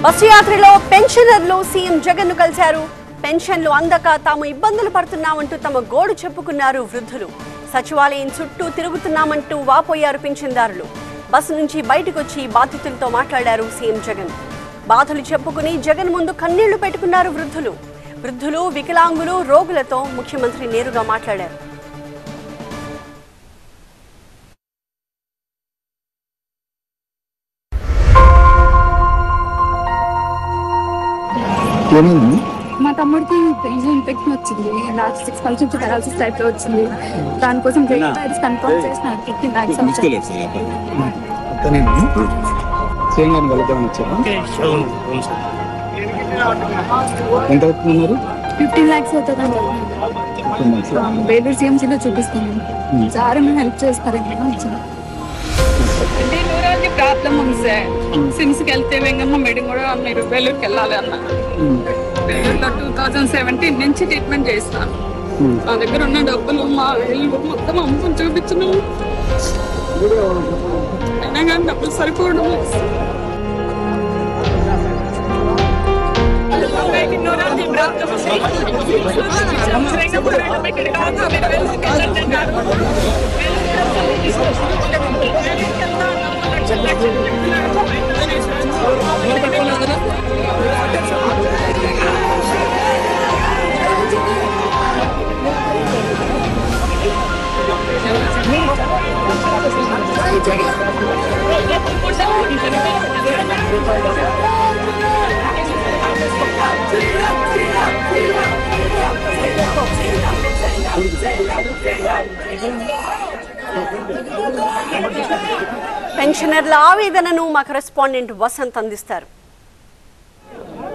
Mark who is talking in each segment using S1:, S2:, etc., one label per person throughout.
S1: Bus యాత్రలో పెన్షనర్లు CM Jagan ను కలిశారు. పెన్షన్లు అందక తాము ఇబ్బందులు పడుతున్నామంటూ తమ గోడు చెప్పుకున్నారు వృద్ధులు. సచివాలయం చుట్టూ తిరుగుతున్నామంటూ వాపోయారు పింఛన్దారులు. బస్సు నుంచి బయటకొచ్చి బాధితులతో మాట్లాడారు సీఎం జగన్. బాధలు చెప్పుకుని జగన్ ముందు కన్నీళ్లు పెట్టుకున్నారు వృద్ధులు. వృద్ధులు, వికలాంగులు, రోగులతో ముఖ్యమంత్రి నేరుగా మాట్లాడారు.
S2: మా తమ్ముడికి ఇన్ఫెక్షన్ వచ్చింది. లాస్ట్ 6 months నుంచి పెరాలసిస్ టైప్ లో వచ్చింది. దానికోసం కన్ఫర్మ్ చేసిన 15 lakhs అవుతుంది. వేలూరు సిఎంసీలో చూపిస్తాను. సార్ మేము హెల్ప్ చేస్తారని అంటే న్యూరాలజీ ప్రాబ్లం ఉంది సార్. సిమ్స్కి వెళ్తే వెంగమ్మ మేడం కూడా మీరు వేలూరుకి వెళ్ళాలి అన్నారు. వేలూరులో 2017 నుంచి ట్రీట్మెంట్ చేస్తాను. మా దగ్గర ఉన్న డబ్బులు మా వేలు మొత్తం అమ్ముకుని చూపించను. అయినా కానీ డబ్బులు సరిపోవడం న్యూరాలజీ ప్రాబ్లం
S1: పెన్షనర్ల ఆవేదనను మా కరెస్పాండెంట్ వసంత్ అందిస్తారు.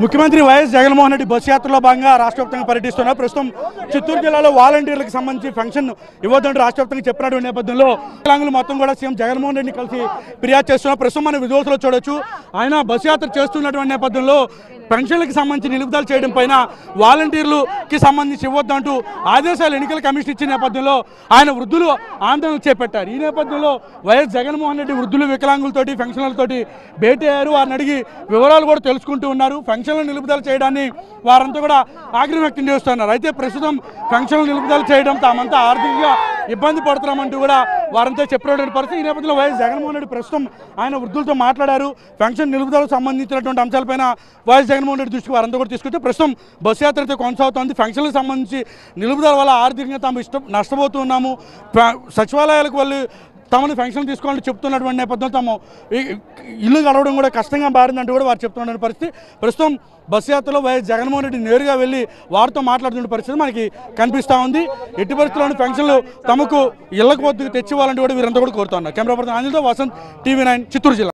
S3: ముఖ్యమంత్రి వైఎస్ జగన్మోహన్ రెడ్డి బస్సు యాత్రలో భాగంగా రాష్ట్ర వ్యాప్తంగా పర్యటిస్తున్నారు. ప్రస్తుతం చిత్తూరు జిల్లాలో వాలంటీర్లకు సంబంధించి ఫంక్షన్ ఇవ్వద్దంటూ రాష్ట్ర వ్యాప్తంగా చెప్పినటువంటి నేపథ్యంలో వికలాంగులు మొత్తం కూడా సీఎం జగన్మోహన్ రెడ్డిని కలిసి ఫిర్యాదు చేస్తున్నారు. ప్రస్తుతం మనం విజువల్స్లో చూడొచ్చు. ఆయన బస్సు యాత్ర చేస్తున్నటువంటి నేపథ్యంలో పెన్షన్లకు సంబంధించి నిలుపుదల చేయడం పైన వాలంటీర్లకి సంబంధించి ఇవ్వద్దంటూ ఆదేశాలు ఎన్నికల కమిషన్ ఇచ్చిన నేపథ్యంలో ఆయన వృద్ధులు ఆందోళన చేపట్టారు. ఈ నేపథ్యంలో వైఎస్ జగన్మోహన్ రెడ్డి వృద్ధులు, వికలాంగులతోటి, పెన్షన్లతోటి భేటీ అయ్యారు. వారిని అడిగి వివరాలు కూడా తెలుసుకుంటూ ఉన్నారు. పెన్షన్లు నిలుపుదల చేయడాన్ని వారంతా కూడా ఆగ్రహం వ్యక్తం చేస్తున్నారు. అయితే ప్రస్తుతం పెన్షన్లు నిలుపుదల చేయడం తామంతా ఆర్థికంగా ఇబ్బంది పడుతున్నామంటూ కూడా వారంతా చెప్పినటువంటి పరిస్థితి. ఈ నేపథ్యంలో వైఎస్ జగన్మోహన్ రెడ్డి ప్రస్తుతం ఆయన వృద్ధులతో మాట్లాడారు. పెన్షన్ నిలుపుదలకు సంబంధించినటువంటి అంశాలపైన వైఎస్ జగన్మోహన్ రెడ్డి దృష్టికి వారంతా కూడా తీసుకొస్తే ప్రస్తుతం బస్సు యాత్ర అయితే కొనసాగుతోంది. పెన్షన్లకు సంబంధించి నిలుపుదల వల్ల ఆర్థికంగా తాము నష్టపోతున్నాము, సచివాలయాలకు వెళ్ళి తమను పెన్షన్ తీసుకోవాలని చెప్తున్నటువంటి నేపథ్యంలో తాము ఇల్లు గడవడం కూడా కష్టంగా మారిందంటూ కూడా వారు చెప్తున్న పరిస్థితి. ప్రస్తుతం బస్సు యాత్రలో వైఎస్ జగన్మోహన్ రెడ్డి నేరుగా వెళ్ళి వారితో మాట్లాడుతున్న పరిస్థితి మనకి కనిపిస్తూ ఉంది. ఎట్టి పరిస్థితుల్లోని పెన్షన్లు తమకు ఇళ్లకు వద్దకు తెచ్చివ్వాలంటూ కూడా వీరంతా కూడా కోరుతున్నారు. కెమెరా పర్సన్ అనిల్తో వసంత్, TV9 చిత్తూరు జిల్లా.